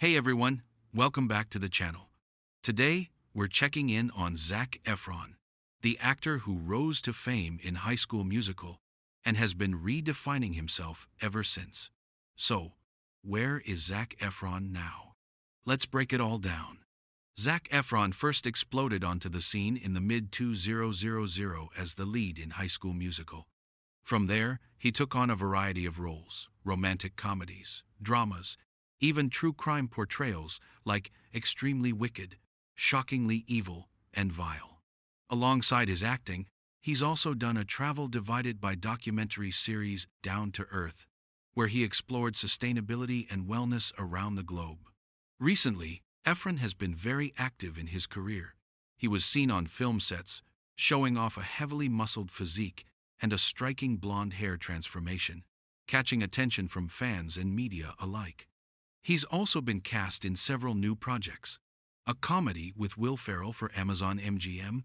Hey everyone, welcome back to the channel. Today, we're checking in on Zac Efron, the actor who rose to fame in High School Musical and has been redefining himself ever since. So, where is Zac Efron now? Let's break it all down. Zac Efron first exploded onto the scene in the mid-2000s as the lead in High School Musical. From there, he took on a variety of roles: romantic comedies, dramas, even true crime portrayals like Extremely Wicked, Shockingly Evil, and Vile. Alongside his acting, he's also done a travel-divided by documentary series Down to Earth, where he explored sustainability and wellness around the globe. Recently, Efron has been very active in his career. He was seen on film sets, showing off a heavily muscled physique and a striking blonde hair transformation, catching attention from fans and media alike. He's also been cast in several new projects: a comedy with Will Ferrell for Amazon MGM,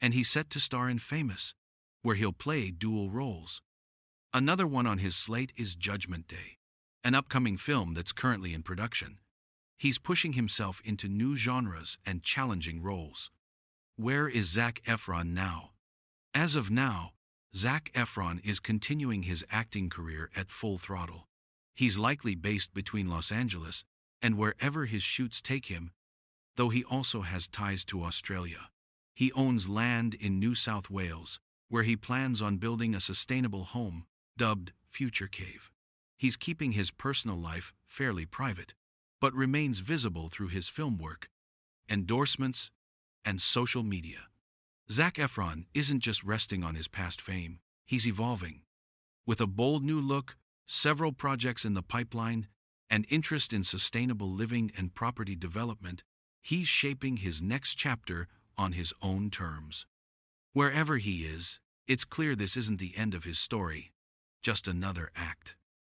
and he's set to star in Famous, where he'll play dual roles. Another one on his slate is Judgment Day, an upcoming film that's currently in production. He's pushing himself into new genres and challenging roles. Where is Zac Efron now? As of now, Zac Efron is continuing his acting career at full throttle. He's likely based between Los Angeles and wherever his shoots take him, though he also has ties to Australia. He owns land in New South Wales, where he plans on building a sustainable home, dubbed Future Cave. He's keeping his personal life fairly private, but remains visible through his film work, endorsements, and social media. Zac Efron isn't just resting on his past fame, he's evolving. With a bold new look, several projects in the pipeline, and interest in sustainable living and property development, he's shaping his next chapter on his own terms. Wherever he is, it's clear this isn't the end of his story, just another act.